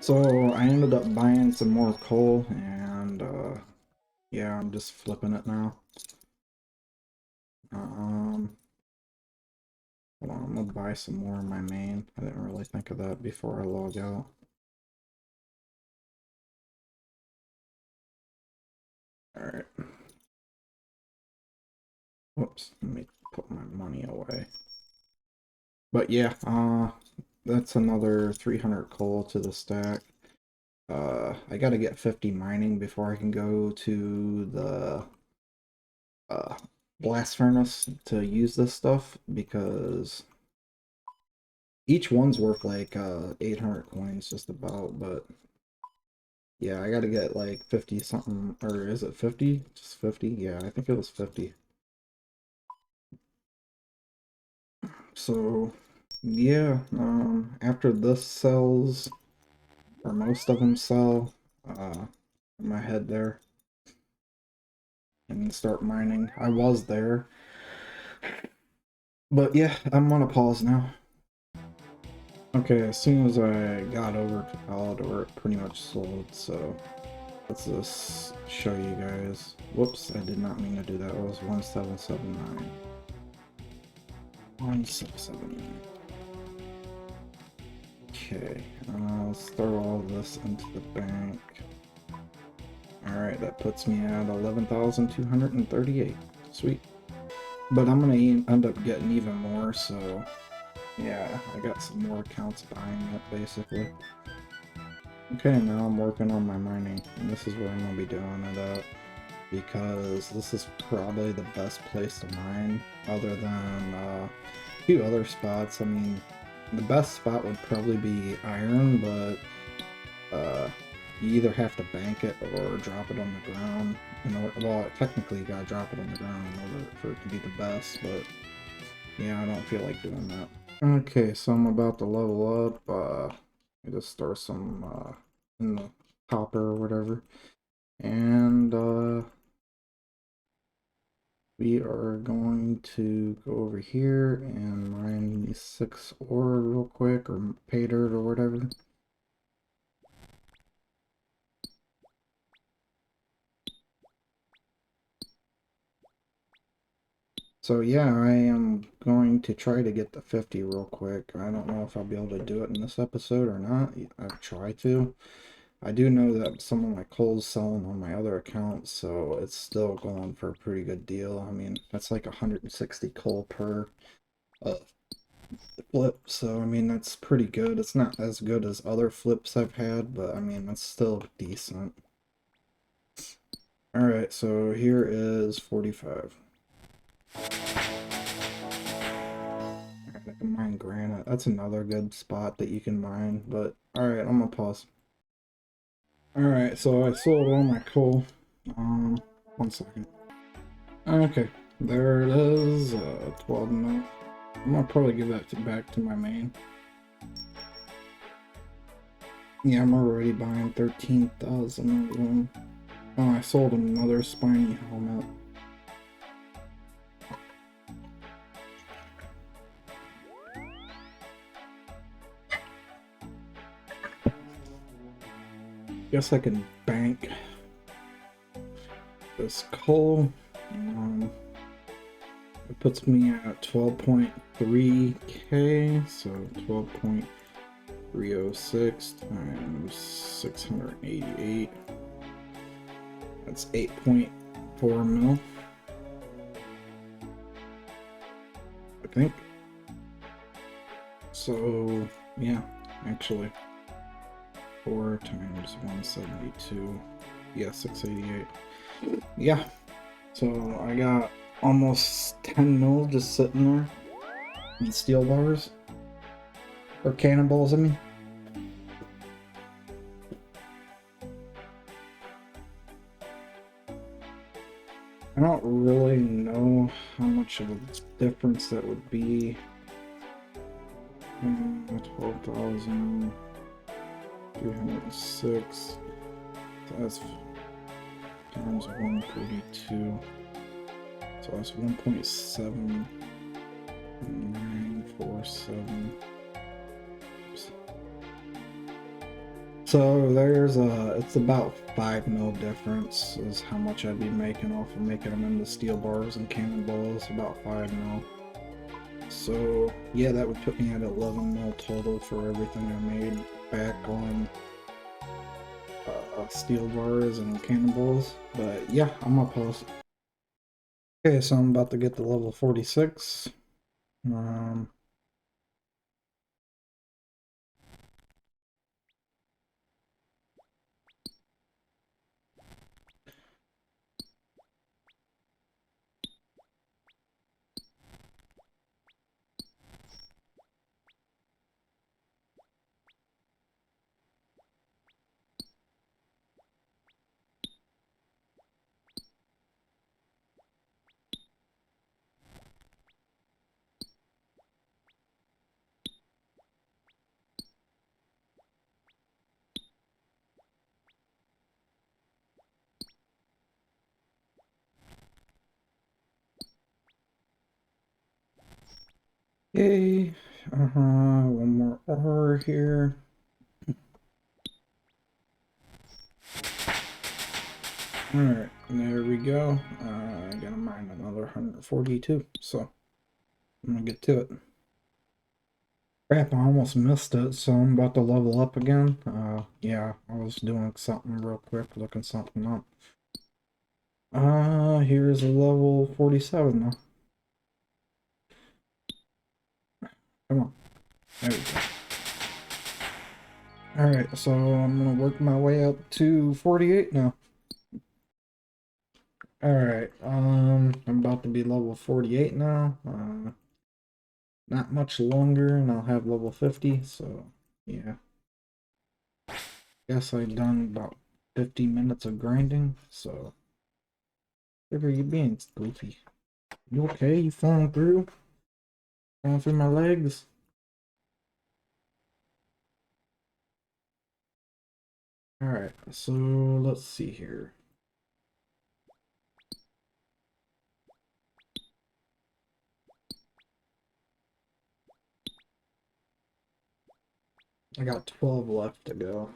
So I ended up buying some more coal, and yeah, I'm just flipping it now. Um, Hold on, I'm gonna buy some more in my main. I didn't really think of that before I log out. Alright. Whoops, let me put my money away. But yeah, that's another 300 coal to the stack. I gotta get 50 mining before I can go to the uh, blast furnace to use this stuff, because each one's worth like 800 coins just about, but yeah, I gotta get like 50 something, or is it 50? Just 50? Yeah, I think it was 50. So yeah, after this sells, or most of them sell, I'm gonna head there and start mining. I was there, but yeah, I'm gonna pause now. Okay, as soon as I got over to Palador, it pretty much sold, so let's just show you guys. Whoops, I did not mean to do that. It was 1779. 1779. Okay, let's throw all this into the bank. Alright, that puts me at 11,238. Sweet. But I'm gonna end up getting even more, so yeah, I got some more accounts buying it, basically. Okay, now I'm working on my mining, and this is where I'm gonna be doing it at, because this is probably the best place to mine, other than a few other spots. I mean, the best spot would probably be iron, but you either have to bank it or drop it on the ground. Well, technically you gotta drop it on the ground in order for it to be the best, but yeah, I don't feel like doing that. Okay, so I'm about to level up. I just store some in the hopper or whatever, and we are going to go over here and mine these 6 ore real quick, or pay dirt or whatever. So yeah, I am going to try to get to 50 real quick. I don't know if I'll be able to do it in this episode or not. I've tried to. I do know that some of my coal's selling on my other accounts, so it's still going for a pretty good deal. I mean, that's like 160 coal per uh, flip, so I mean, that's pretty good. It's not as good as other flips I've had, but I mean, that's still decent. Alright, so here is 45. I can mine granite. That's another good spot that you can mine, but alright, I'm gonna pause. Alright, so I sold all my coal. 1 second. Okay, there it is, 12 mil. I'm gonna probably give that back to my main. Yeah, I'm already buying 13,000 of them. Oh, I sold another spiny helmet. Guess I can bank this coal. It puts me at 12.3k, so 12.306 times 688. That's 8.4 mil, I think. So, yeah, actually, 4 times 172. Yeah, 688. Yeah, so I got almost 10 mil just sitting there in steel bars. Or cannonballs, I mean. I don't really know how much of a difference that would be. 12,306. So that's times 142. So that's 1.7947. So there's it's about 5 mil difference is how much I'd be making off of making them into steel bars and cannonballs, about 5 mil. So yeah, that would put me at 11 mil total for everything I made back on steel bars and cannonballs. But yeah, I'm gonna pause. Okay, so I'm about to get to level 46. Um, Yay. One more ore here. Alright, there we go. I gotta mine another 142, so I'm gonna get to it. Crap, I almost missed it, so I'm about to level up again. Yeah, I was doing something real quick, looking something up. Here's a level 47 now. Come on. There we go. Alright, so I'm gonna work my way up to 48 now. Alright, I'm about to be level 48 now. Not much longer, and I'll have level 50, so yeah. Guess I've done about 50 minutes of grinding, so. River, you being goofy. You okay? You falling through? Falling through my legs? Alright, so let's see here. I got 12 left to go.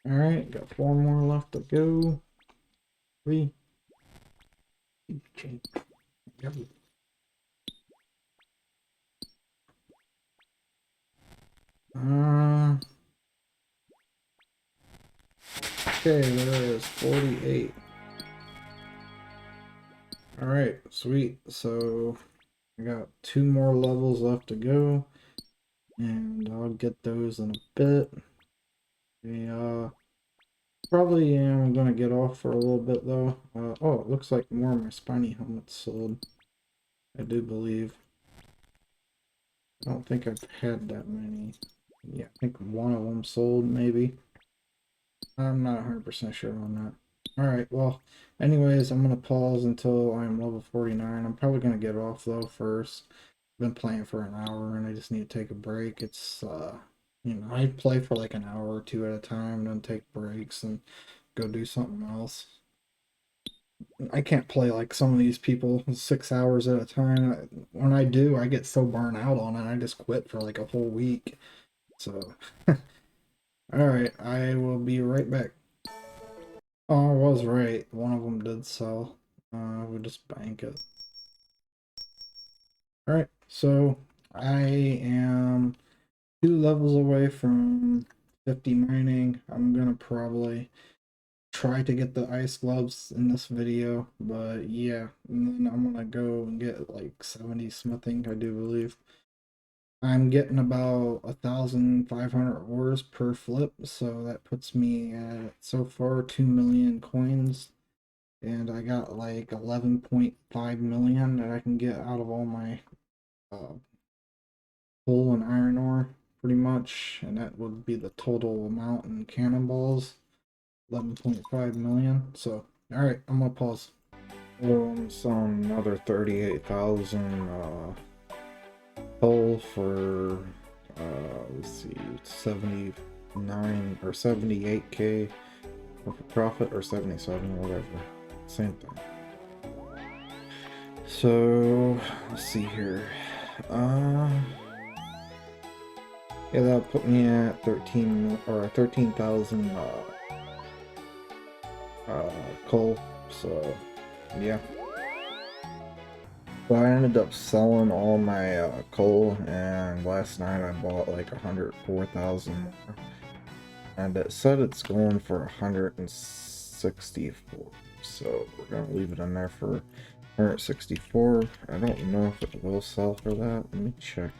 Alright, got 4 more left to go. 3. Yep. Okay, there is 48. Alright, sweet. So I got 2 more levels left to go, and I'll get those in a bit. Yeah, probably am gonna get off for a little bit though. Oh, it looks like more of my spiny helmets sold. I do believe. I don't think I've had that many. Yeah, I think one of them sold maybe. I'm not 100% sure on that. Alright, well, anyways, I'm gonna pause until I'm level 49. I'm probably gonna get off though first. I've been playing for an hour and I just need to take a break. It's, you know, I play for like an hour or two at a time, then take breaks and go do something else. I can't play like some of these people 6 hours at a time. When I do, I get so burnt out on it, I just quit for like a whole week. So, alright, I will be right back. Oh, I was right. One of them did sell. We'll just bank it. Alright, so I am 2 levels away from 50 mining. I'm gonna probably try to get the ice gloves in this video, but yeah, and then I'm gonna go and get like 70 smithing, I do believe. I'm getting about 1,500 ores per flip, so that puts me at so far 2 million coins, and I got like 11.5 million that I can get out of all my uh, coal and iron ore, pretty much, and that would be the total amount in cannonballs, 11.5 million. So, all right, I'm gonna pause. So another 38,000 coal for let's see, 79 or 78k profit, or 77, whatever, same thing. So let's see here. Yeah, that'll put me at 13,000 coal. So yeah. So I ended up selling all my coal, and last night I bought like 104,000, and it said it's going for 164. So we're gonna leave it in there for 164. I don't know if it will sell for that. Let me check.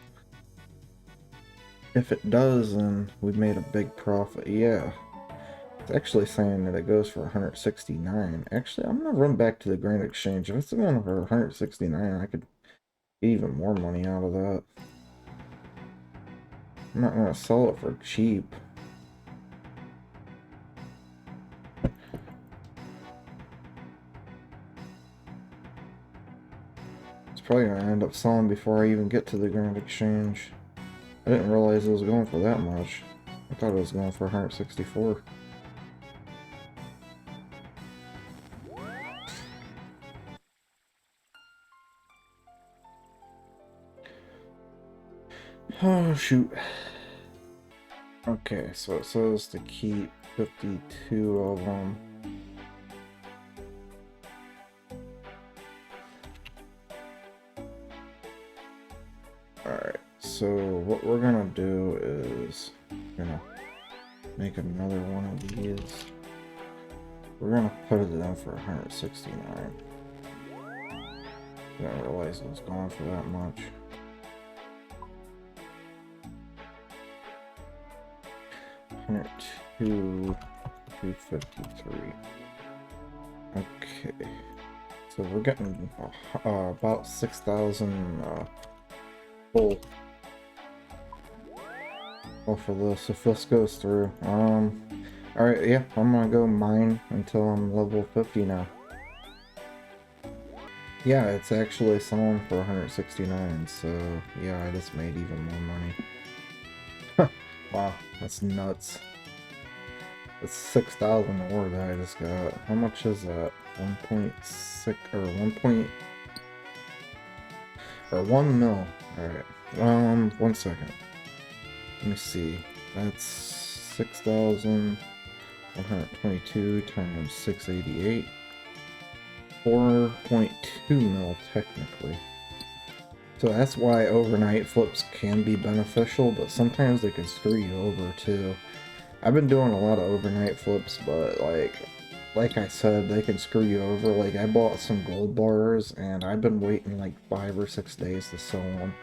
If it does, then we've made a big profit. Yeah. It's actually saying that it goes for 169. Actually, I'm gonna run back to the Grand Exchange. If it's going for 169, I could get even more money out of that. I'm not gonna sell it for cheap. It's probably gonna end up selling before I even get to the Grand Exchange. I didn't realize it was going for that much. I thought it was going for 164. Oh, shoot. Okay, so it says to keep 52 of them. Alright, so what we're gonna do is gonna make another one of these. We're gonna put it in for 169. Didn't realize it was going for that much. $102, 253. Okay, so we're getting about 6,000 full off of this if this goes through. Alright, yeah, I'm gonna go mine until I'm level 50 now. Yeah, it's actually selling for 169, so yeah, I just made even more money. Wow, that's nuts. That's 6,000 ore that I just got. How much is that? 1.6 or 1 mil. Alright. 1 second. Let me see. That's 6,122 times 688. 4.2 mil technically. So that's why overnight flips can be beneficial, but sometimes they can screw you over too. I've been doing a lot of overnight flips, but like I said, they can screw you over. Like, I bought some gold bars, and I've been waiting like 5 or 6 days to sell them,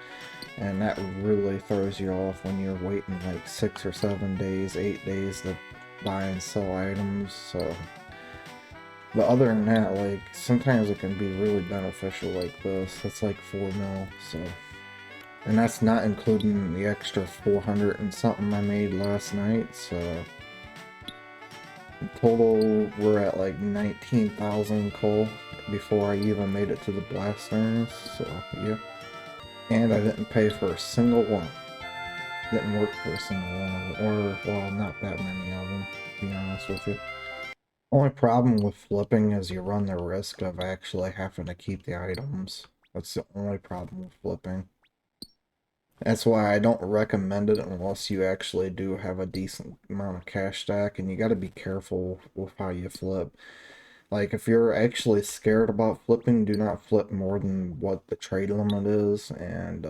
and that really throws you off when you're waiting like 6 or 7 days, 8 days to buy and sell items. So, but other than that, like, sometimes it can be really beneficial like this. It's like 4 mil, so. And that's not including the extra 400 and something I made last night, so. In total, we're at like 19,000 coal before I even made it to the blast furnace, so yeah. And I didn't pay for a single one. Didn't work for a single one of them, or, well, not that many of them, to be honest with you. Only problem with flipping is you run the risk of actually having to keep the items. That's the only problem with flipping. That's why I don't recommend it unless you actually do have a decent amount of cash stack, and you got to be careful with how you flip. Like, if you're actually scared about flipping, do not flip more than what the trade limit is, and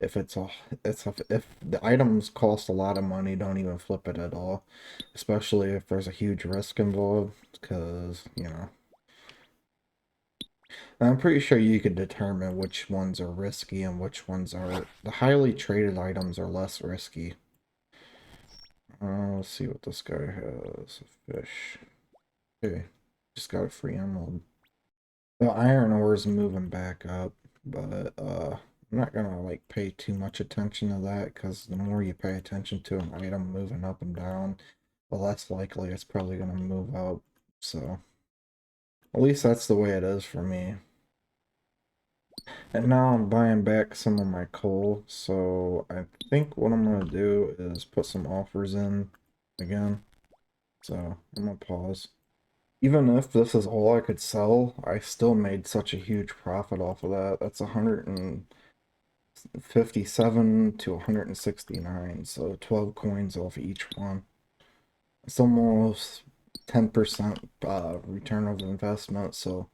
If if the items cost a lot of money, don't even flip it at all, especially if there's a huge risk involved, because, you know, I'm pretty sure you could determine which ones are risky and which ones are. The highly traded items are less risky. Let's see what this guy has. Fish. Okay, just got a free emerald. The iron ore is moving back up, but I'm not gonna like pay too much attention to that because the more you pay attention to an item moving up and down, the less likely it's probably gonna move up. So at least that's the way it is for me. And now I'm buying back some of my coal, so I think what I'm gonna do is put some offers in again. So I'm gonna pause. Even if this is all I could sell, I still made such a huge profit off of that. That's 157 to 169, so 12 coins off each one. It's almost 10% return of investment, so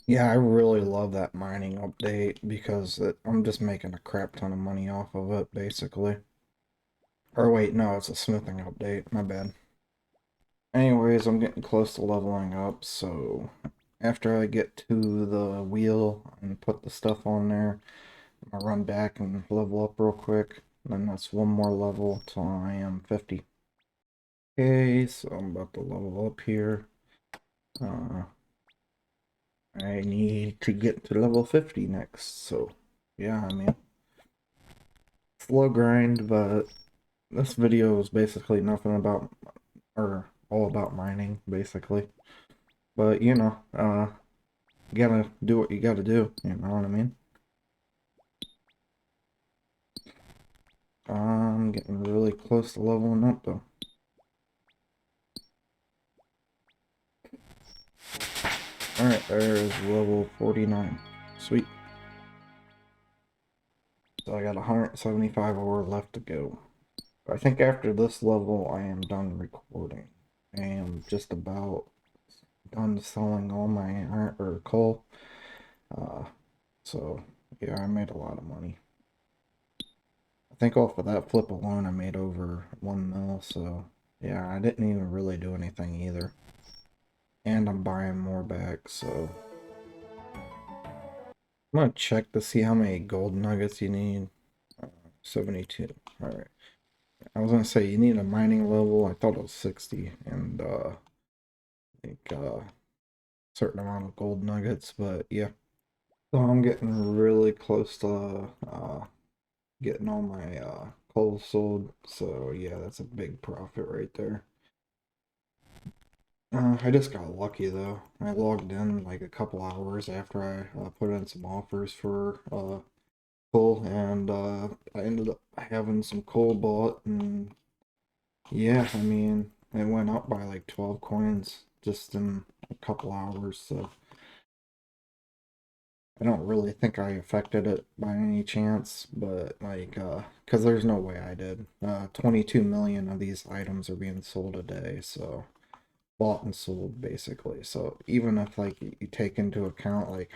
yeah, I really love that mining update because I'm just making a crap ton of money off of it, basically. Or wait, no, it's a smithing update, my bad. Anyways, I'm getting close to leveling up, so after I get to the wheel and put the stuff on there, I'm gonna run back and level up real quick. Then that's one more level till I am 50. Okay, so I'm about to level up here. Uh, I need to get to level 50 next, so yeah, I mean, slow grind, but this video is basically nothing about, or all about mining, basically. But, you know, you gotta do what you gotta do, you know what I mean? I'm getting really close to leveling up, though. Alright, there's level 49. Sweet. So I got 175 ore left to go. I think after this level, I am done recording. I am just about done selling all my iron or coal. Uh, so yeah, I made a lot of money. I think off of that flip alone, I made over 1 mil. So yeah, I didn't even really do anything either. And I'm buying more back. So I'm gonna check to see how many gold nuggets you need. 72. All right. I was gonna say you need a mining level. I thought it was 60, and I think certain amount of gold nuggets. But yeah. So I'm getting really close to getting all my coal sold. So yeah, that's a big profit right there. I just got lucky though. I logged in like a couple hours after I put in some offers for coal, and I ended up having some coal bought, and yeah, I mean it went up by like 12 coins just in a couple hours. So I don't really think I affected it by any chance, but like, cause there's no way I did. 22 million of these items are being sold a day, so bought and sold basically. So even if like you take into account like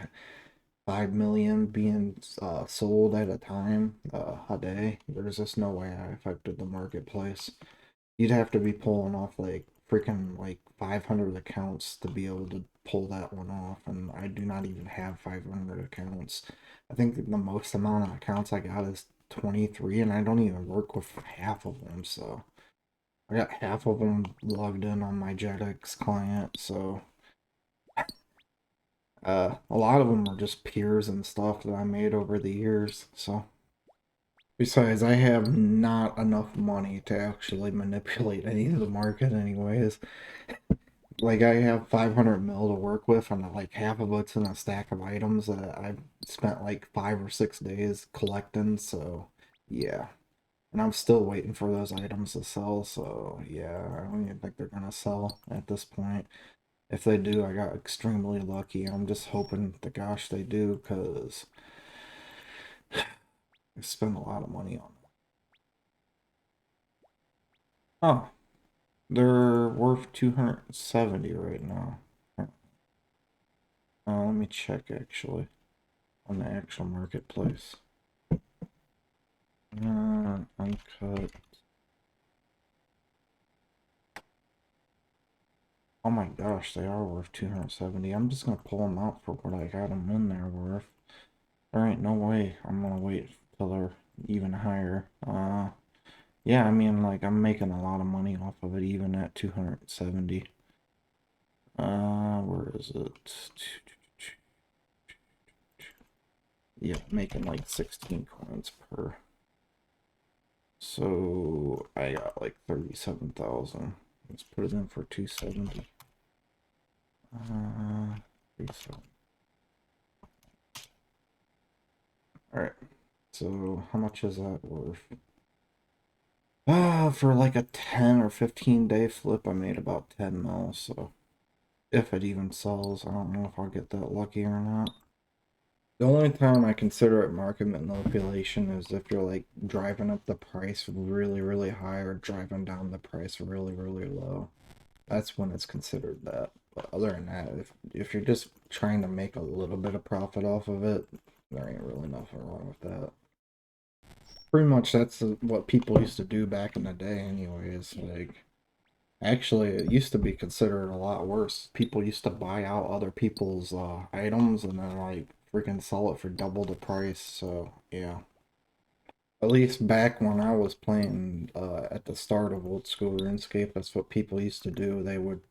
5 million being sold at a time, a day, there's just no way I affected the marketplace. You'd have to be pulling off like freaking like 500 accounts to be able to pull that one off, and I do not even have 500 accounts. I think the most amount of accounts I got is 23, and I don't even work with half of them, so I got half of them logged in on my JetX client, so a lot of them are just peers and stuff that I made over the years, so. Besides, I have not enough money to actually manipulate any of the market anyways. Like I have 500 mil to work with, and like half of it's in a stack of items that I've spent like 5 or 6 days collecting. So yeah, and I'm still waiting for those items to sell. So yeah, I don't even think they're gonna sell at this point. If they do, I got extremely lucky. I'm just hoping to gosh they do, because I spent a lot of money on it. Oh, they're worth 270 right now. Let me check actually on the actual marketplace. Uncut. Oh my gosh, they are worth 270. I'm just gonna pull them out for what I got them in there worth. There ain't no way I'm gonna wait till they're even higher. Yeah, I mean, like, I'm making a lot of money off of it even at 270. Where is it? Yeah, making like 16 coins per. So I got like 37,000. Let's put it in for 270. 37. Alright. So how much is that worth? For like a 10 or 15 day flip, I made about 10 mil, so if it even sells, I don't know if I'll get that lucky or not. The only time I consider it market manipulation is if you're like driving up the price really, really high or driving down the price really, really low. That's when it's considered that. But other than that, if you're just trying to make a little bit of profit off of it, there ain't really nothing wrong with that. Pretty much that's what people used to do back in the day anyways. Like, actually, it used to be considered a lot worse. People used to buy out other people's items and then like freaking sell it for double the price. So yeah, at least back when I was playing at the start of old school RuneScape, that's what people used to do. They would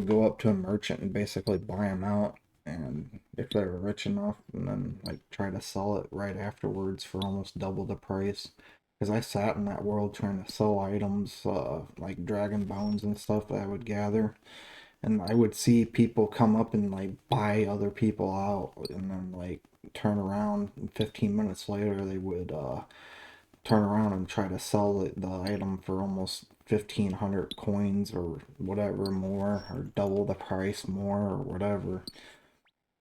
go up to a merchant and basically buy them out, and if they were rich enough, and then like try to sell it right afterwards for almost double the price. Because I sat in that world trying to sell items, like dragon bones and stuff that I would gather, and I would see people come up and like buy other people out, and then like turn around, and 15 minutes later they would turn around and try to sell the item for almost 1,500 coins or whatever more, or double the price more, or whatever.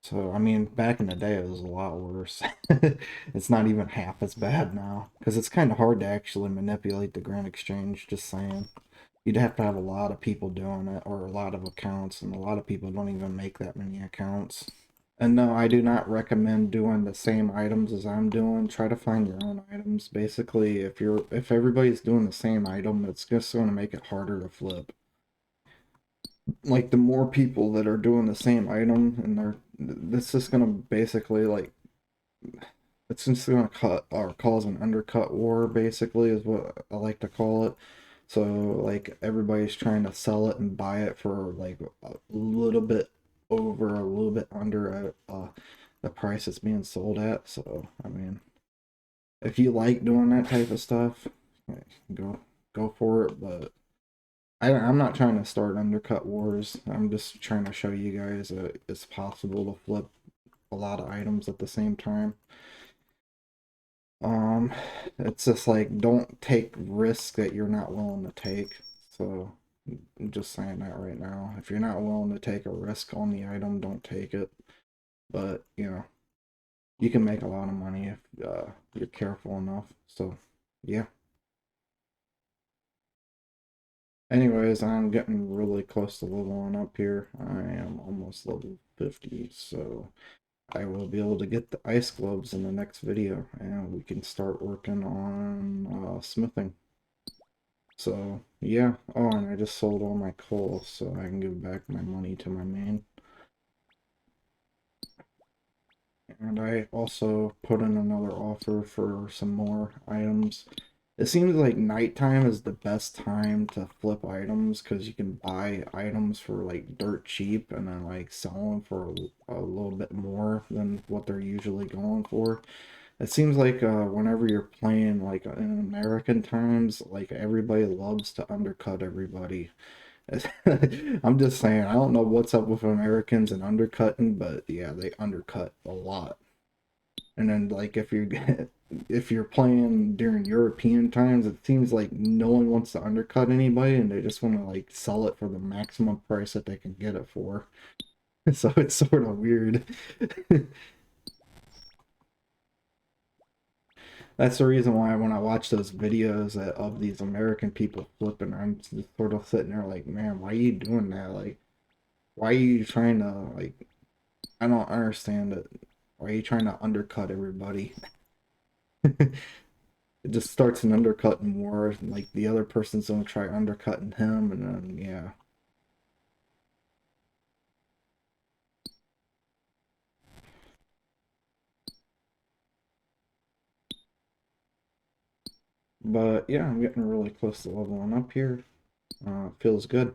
So, I mean, back in the day, it was a lot worse. It's not even half as bad now. Because it's kind of hard to actually manipulate the Grand Exchange, just saying. You'd have to have a lot of people doing it, or a lot of accounts, and a lot of people don't even make that many accounts. And no, I do not recommend doing the same items as I'm doing. Try to find your own items. Basically, if everybody's doing the same item, it's just going to make it harder to flip. Like the more people that are doing the same item, and this is going to basically like it's just going to cut or cause an undercut war. Basically, is what I like to call it. So like everybody's trying to sell it and buy it for like a little bit over, a little bit under the price it's being sold at. So I mean, if you like doing that type of stuff, go go for it. But I'm not trying to start undercut wars. I'm just trying to show you guys that it's possible to flip a lot of items at the same time. Um, it's just like don't take risks that you're not willing to take. So I'm just saying that right now. If you're not willing to take a risk on the item, don't take it. But you know, you can make a lot of money if you're careful enough. So yeah. Anyways, I'm getting really close to leveling up here. I am almost level 50, so I will be able to get the ice gloves in the next video, and we can start working on smithing. So, yeah. Oh, and I just sold all my coal, so I can give back my money to my main. And I also put in another offer for some more items. It seems like nighttime is the best time to flip items because you can buy items for like dirt cheap and then like sell them for a little bit more than what they're usually going for. It seems like whenever you're playing like in American times, like everybody loves to undercut everybody. I'm just saying, I don't know what's up with Americans and undercutting, but yeah, they undercut a lot. And then like if you're playing during European times, it seems like no one wants to undercut anybody and they just want to like sell it for the maximum price that they can get it for. So it's sort of weird. That's the reason why when I watch those videos of these American people flipping, I'm just sort of sitting there like, man, why are you doing that? Like, why are you trying to like? I don't understand it. Why are you trying to undercut everybody? it just starts an undercutting war. And, like the other person's gonna try undercutting him, and then yeah. But yeah, I'm getting really close to leveling up here. Feels good.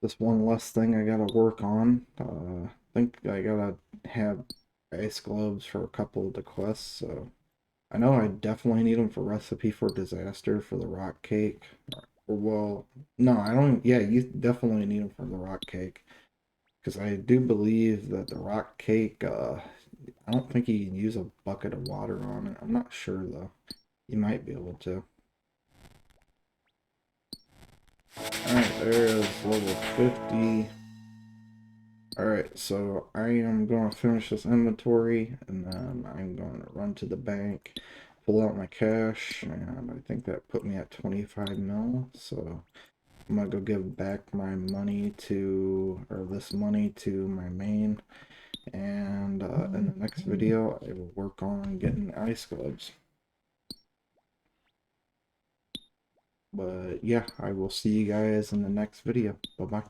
This one less thing I gotta work on. I think I gotta have ice gloves for a couple of the quests. So I know I definitely need them for recipe for disaster for the rock cake. Well, no, I don't. Yeah, you definitely need them for the rock cake because I do believe that the rock cake. I don't think you can use a bucket of water on it. I'm not sure though. You might be able to. Alright, there's level 50. Alright, so I am going to finish this inventory and then I'm going to run to the bank, pull out my cash, and I think that put me at 25 mil. So I'm going to go give back my money to, or this money to my main. And in the next video, I will work on getting ice gloves. But yeah, I will see you guys in the next video. Bye bye.